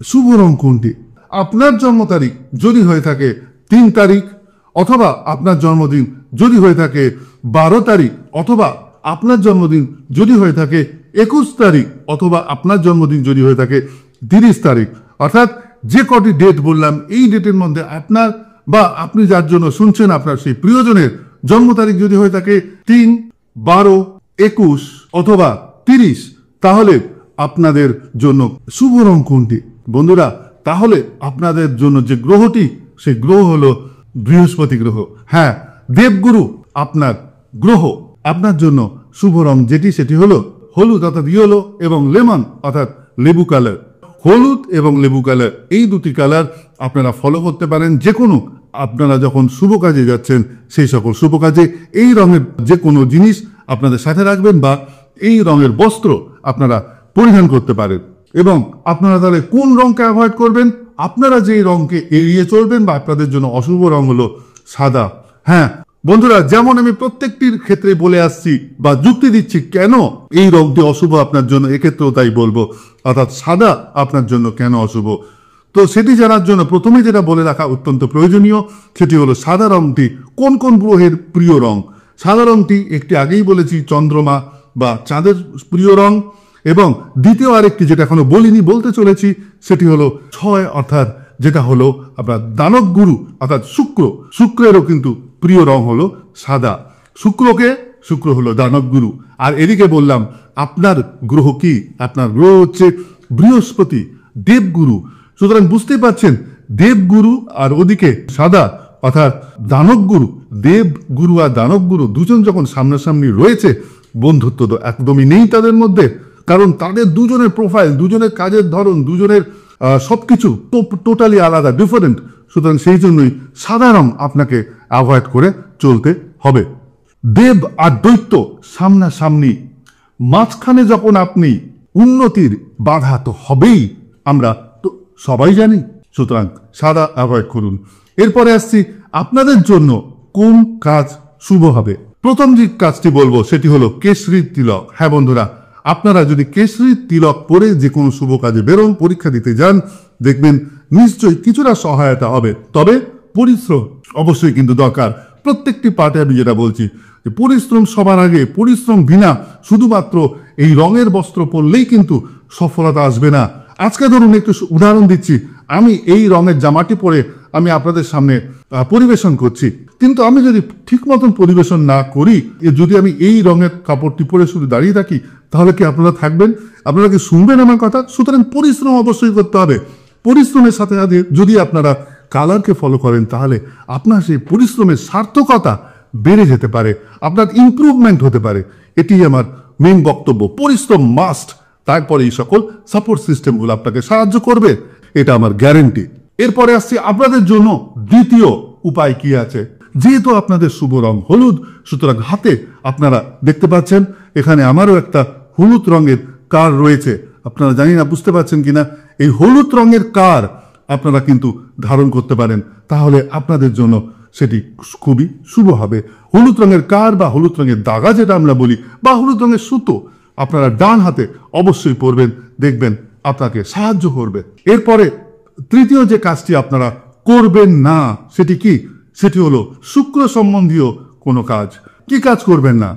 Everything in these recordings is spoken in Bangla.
শুভ রং কোনটি? আপনার জন্ম তারিখ যদি হয়ে থাকে 3 তারিখ, অথবা আপনার জন্মদিন যদি হয়ে থাকে 12 তারিখ, অথবা আপনার জন্মদিন যদি হয়ে থাকে 21 তারিখ, অথবা আপনার জন্মদিন যদি হয়ে থাকে 30 তারিখ, অর্থাৎ যে কটি ডেট বললাম এই ডেটের মধ্যে আপনার বা আপনি যার জন্য শুনছেন আপনার সেই প্রিয়জনের জন্ম তারিখ যদি হয়ে থাকে 3, 12, 21 অথবা 30, তাহলে আপনাদের জন্য শুভ রং কোনটি? বন্ধুরা, তাহলে আপনাদের জন্য যে গ্রহটি, সেই গ্রহ হলো বৃহস্পতি গ্রহ। হ্যাঁ, দেবগুরু আপনার গ্রহ। আপনার জন্য শুভ রং যেটি, সেটি হলো হলুদ অর্থাৎ ইয়েলো এবং লেমন অর্থাৎ লেবু কালার। হলুদ এবং লেবু কালার, এই দুটি কালার আপনারা ফলো করতে পারেন যে কোনো, আপনারা যখন শুভ কাজে যাচ্ছেন সেই সকল শুভ কাজে এই রঙের যে কোনো জিনিস আপনাদের সাথে রাখবেন বা এই রঙের বস্ত্র আপনারা পরিধান করতে পারেন। এবং আপনারা তাহলে কোন রঙকে অ্যাভয়েড করবেন? আপনারা যেই রঙকে এড়িয়ে চলবেন বা আপনাদের জন্য অশুভ রং হলো সাদা। হ্যাঁ বন্ধুরা, যেমন আমি প্রত্যেকটির ক্ষেত্রে বলে আসছি বা যুক্তি দিচ্ছি কেন এই রংটি অশুভ আপনার জন্য, এক্ষেত্রেও তাই বলবো, অর্থাৎ সাদা আপনার জন্য কেন অশুভ। তো সেটি জানার জন্য প্রথমে যেটা বলে রাখা অত্যন্ত প্রয়োজনীয়, সেটি হলো সাদা রংটি কোন কোন গ্রহের প্রিয় রং। সাদা রংটি একটি আগেই বলেছি চন্দ্রমা বা চাঁদের প্রিয় রং, এবং দ্বিতীয় আরেকটি যেটা এখনো বলিনি, বলতে চলেছি, সেটি হলো 6 অর্থাৎ যেটা হলো আপনার দানব গুরু অর্থাৎ শুক্র। শুক্রেরও কিন্তু প্রিয় রং হলো সাদা। শুক্র হলো দানব গুরু। আর এদিকে বললাম আপনার গ্রহ কি? আপনার গ্রহ হচ্ছে বৃহস্পতি, দেবগুরু। সুতরাং বুঝতেই পারছেন, দেবগুরু আর ওদিকে সাদা অর্থাৎ দানব গুরু। দেবগুরু আর দানব গুরু দুজন যখন সামনাসামনি রয়েছে, বন্ধুত্ব তো একদমই নেই তাদের মধ্যে, কারণ তাদের দুজনের প্রোফাইল, দুজনের কাজের ধরন, দুজনের সবকিছু টোটালি আলাদা, ডিফারেন্ট। সুতরাং সেই জন্যই সাদা রং আপনাকে অ্যাভয়েড করে চলতে হবে। দেব আর দৈত্য সামনাসামনি, মাঝখানে যখন আপনি, উন্নতির বাধা তো হবেই, আমরা তো সবাই জানি। সুতরাং সাদা অ্যাভয়েড করুন। এরপরে আসছি আপনাদের জন্য কোন কাজ শুভ হবে। প্রথম যে কাজটি বলবো সেটি হলো কেশরী তিলক। হ্যাঁ বন্ধুরা, আপনারা যদি কেশরী তিলক পরে যে কোনো শুভ কাজে বেরোন, পরীক্ষা দিতে যান, দেখবেন নিশ্চয়ই কিছুটা সহায়তা হবে। তবে পরিশ্রম অবশ্যই কিন্তু দরকার। প্রত্যেকটি পার্টে আমি যেটা বলছি যে পরিশ্রম সবার আগে। পরিশ্রম বিনা শুধুমাত্র এই রঙের বস্ত্র পরলেই কিন্তু সফলতা আসবে না। আজকে ধরুন একটু উদাহরণ দিচ্ছি, আমি এই রঙের জামাটি পরে আমি আপনাদের সামনে পরিবেশন করছি, কিন্তু আমি যদি ঠিক মতন পরিবেশন না করি, যদি আমি এই রঙের কাপড়টি পরে শুধু দাঁড়িয়ে থাকি, তাহলে কি আপনারা থাকবেন? আপনারা কি শুনবেন আমার কথা? সুতরাং পরিশ্রম অবশ্যই করতে হবে। পরিশ্রমের সাথে সাথে যদি আপনারা কালারকে ফলো করেন, তাহলে আপনার সেই পরিশ্রমের সার্থকতা বেড়ে যেতে পারে, আপনার ইমপ্রুভমেন্ট হতে পারে। এটি আমার মেইন বক্তব্য। পরিশ্রম মাস্ট, তারপরে এই সকল সাপোর্ট সিস্টেমগুলো আপনাকে সাহায্য করবে, এটা আমার গ্যারেন্টি। এরপরে আসছি আপনাদের জন্য দ্বিতীয় উপায় কি আছে। যেহেতু আপনাদের শুভ রং হলুদ, সুতরাং হাতে আপনারা দেখতে পাচ্ছেন এখানে আমারও একটা হলুদ রঙের কার রয়েছে। আপনারা জানি না বুঝতে পারছেন কিনা, এই হলুদ রঙের কার আপনারা কিন্তু ধারণ করতে পারেন, তাহলে আপনাদের জন্য সেটি খুবই শুভ হবে। হলুদ রঙের কার বা হলুদ রঙের দাগা যেটা আমরা বলি, বা হলুদ রঙের সুতো আপনারা ডান হাতে অবশ্যই পরবেন, দেখবেন আপনাকে সাহায্য করবে। এরপরে তৃতীয় যে কাজটি আপনারা করবেন না, সেটি কি? সেটি হলো শুক্র সম্বন্ধীয় কোনো কাজ। কি কাজ করবেন না?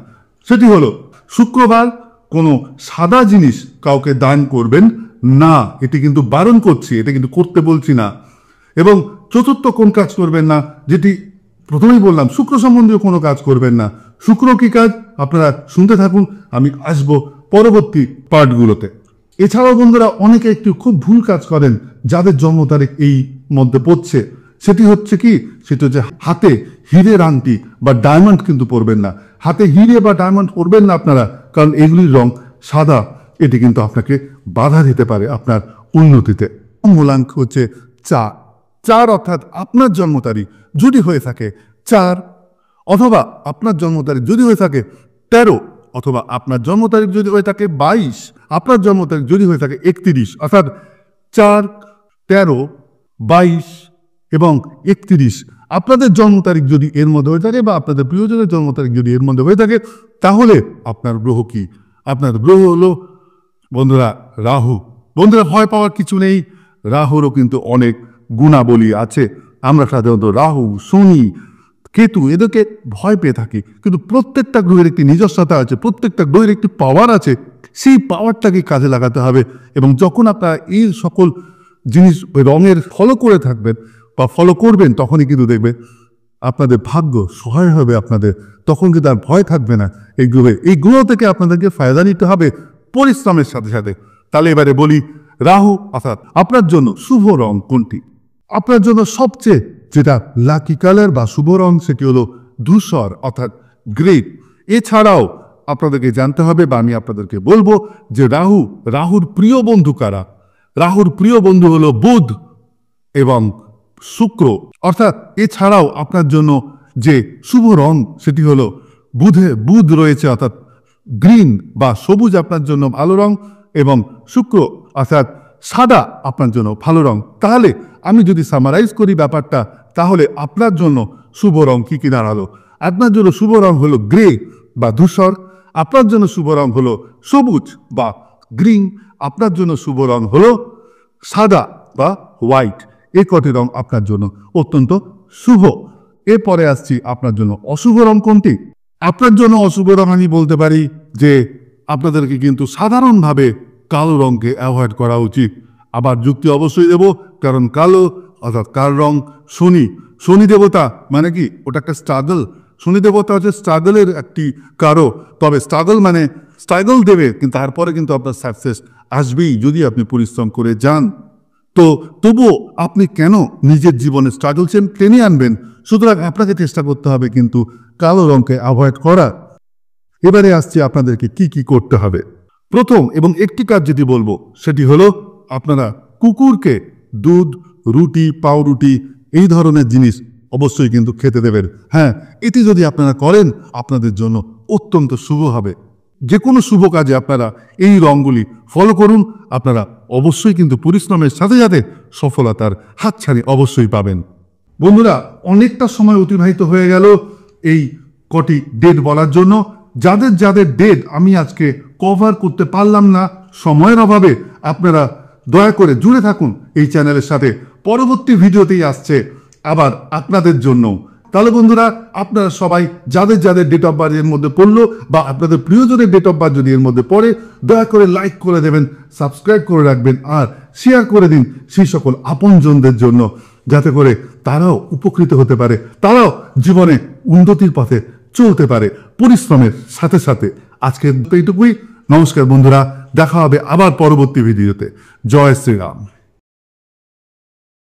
সেটি হলো শুক্রবার কোনো সাদা জিনিস কাউকে দান করবেন না। এটি কিন্তু বারণ করছি, এটা কিন্তু করতে বলছি না। এবং চতুর্থ কোন কাজ করবেন না, যেটি প্রথমেই বললাম, শুক্র সম্বন্ধীয় কোনো কাজ করবেন না। শুক্র কি কাজ আপনারা শুনতে থাকুন, আমি আসবো পরবর্তী পার্টগুলোতে। এছাড়াও বন্ধুরা, অনেকে একটু খুব ভুল কাজ করেন যাদের জন্ম তারিখ এই মধ্যে পড়ছে। সেটি হচ্ছে কি? সেটা হচ্ছে হাতে হীরের আংটি বা ডায়মন্ড কিন্তু পরবেন না। হাতে হিরে বা ডায়মন্ড পরবেন না আপনারা, কারণ এগুলির রং সাদা। এটি কিন্তু আপনাকে বাধা দিতে পারে আপনার উন্নতিতে। মূলাঙ্ক হচ্ছে 4 অর্থাৎ আপনার জন্ম তারিখ যদি হয়ে থাকে 4, অথবা আপনার জন্ম তারিখ যদি হয়ে থাকে 13, অথবা আপনার জন্ম তারিখ যদি হয়ে থাকে 22, আপনার জন্ম তারিখ যদি হয়ে থাকে 31, অর্থাৎ 4, 13, 22 এবং 31 আপনাদের জন্ম তারিখ যদি এর মধ্যে হয়ে থাকে, বা আপনাদের প্রিয়জনের জন্ম তারিখ যদি এর মধ্যে হয়ে থাকে, তাহলে আপনার গ্রহ কি? আপনার গ্রহ হলো বন্ধুরা রাহু। বন্ধুরা, ভয় পাওয়ার কিছু নেই। রাহুরও কিন্তু অনেক গুণাবলী আছে। আমরা সাধারণত রাহু, শনি, কেতু এদেরকে ভয় পেয়ে থাকি, কিন্তু প্রত্যেকটা গ্রহের একটি নিজস্বতা আছে, প্রত্যেকটা গ্রহের একটি পাওয়ার আছে। সেই পাওয়ারটাকে কাজে লাগাতে হবে। এবং যখন আপনারা এই সকল জিনিস রঙের ফলো করে থাকবেন বা ফলো করবেন, তখনই কিন্তু দেখবেন আপনাদের ভাগ্য সহায় হবে আপনাদের। তখন কিন্তু আর ভয় থাকবে না এই গ্রহে। এই গ্রহ থেকে আপনাদেরকে ফায়দা নিতে হবে পরিশ্রমের সাথে সাথে। তাহলে এবারে বলি, রাহু অর্থাৎ আপনার জন্য শুভ রং কোনটি? আপনার জন্য সবচেয়ে যেটা লাকি কালার বা শুভ রং সেটি হলো ধূসর অর্থাৎ গ্রে। এছাড়াও আপনাদেরকে জানতে হবে বা আমি আপনাদেরকে বলবো যে রাহুর প্রিয় বন্ধু কারা? রাহুর প্রিয় বন্ধু হলো বুধ এবং শুক্র। অর্থাৎ এছাড়াও আপনার জন্য যে শুভ রং সেটি হলো বুধ রয়েছে অর্থাৎ গ্রিন বা সবুজ আপনার জন্য ভালো রং, এবং শুক্র অর্থাৎ সাদা আপনার জন্য ভালো রং। তাহলে আমি যদি সামারাইজ করি ব্যাপারটা, তাহলে আপনার জন্য শুভ রং কি কি দাঁড়ালো? আপনার জন্য শুভ রং হলো গ্রে বা ধূসর, আপনার জন্য শুভ রং হলো সবুজ বা গ্রিন, আপনার জন্য শুভ রং হলো সাদা বা হোয়াইট। এই কটি রং আপনার জন্য অত্যন্ত শুভ। এরপরে আসছি আপনার জন্য অশুভ রং কোনটি? আপনার জন্য অশুভ রং আমি বলতে পারি যে আপনাদেরকে কিন্তু সাধারণভাবে কালো রঙকে অ্যাভয়েড করা উচিত। আবার যুক্তি অবশ্যই দেব, কারণ কালো অর্থাৎ কার রং শনি দেবতা মানে কি ওটা একটা স্ট্রাগল। শনি দেবতা হচ্ছে স্ট্রাগলের একটি কারো। তবে স্ট্রাগল মানে স্ট্রাগল দেবে, কিন্তু তারপরে কিন্তু আপনার সাকসেস আসবেই যদি আপনি পরিশ্রম করে যান। তো তবুও আপনি কেন নিজের জীবনে স্ট্রাগল টেনে আনবেন? সুতরাং আপনাকে চেষ্টা করতে হবে কিন্তু কালো রঙকে অ্যাভয়েড করা। এবারে আসছে আপনাদেরকে কি কি করতে হবে। প্রথম এবং একটি কাজ যেটি বলবো সেটি হলো আপনারা কুকুরকে দুধ, রুটি, পাউরুটি এই ধরনের জিনিস অবশ্যই কিন্তু খেতে দেবেন। হ্যাঁ, এটি যদি আপনারা করেন আপনাদের জন্য অত্যন্ত শুভ হবে। যে কোনো শুভ কাজে আপনারা এই রঙগুলি ফলো করুন, আপনারা অবশ্যই কিন্তু পরিশ্রমের সাথে সাথে সফলতার হাতছানি অবশ্যই পাবেন। বন্ধুরা, অনেকটা সময় অতিবাহিত হয়ে গেল এই কটি ডেট বলার জন্য। যাদের যাদের ডেট আমি আজকে কভার করতে পারলাম না সময়ের অভাবে, আপনারা দয়া করে জুড়ে থাকুন এই চ্যানেলের সাথে। পরবর্তী ভিডিওতেই আসছে আবার আপনাদের জন্য। তাহলে বন্ধুরা, আপনারা সবাই যাদের যাদের ডেট অফ বার্থ এর মধ্যে পড়লো বা আপনাদের প্রিয়জনের ডেট অফ বার্থ যদি এর মধ্যে পড়ে, দয়া করে লাইক করে দেবেন, সাবস্ক্রাইব করে রাখবেন আর শেয়ার করে দিন সেই সকল আপনজনদের জন্য, যাতে করে তারাও উপকৃত হতে পারে, তারাও জীবনে উন্নতির পথে চলতে পারে পরিশ্রমের সাথে সাথে। আজকে এইটুকুই। নমস্কার বন্ধুরা, দেখা হবে আবার পরবর্তী ভিডিওতে। জয় শ্রীরাম।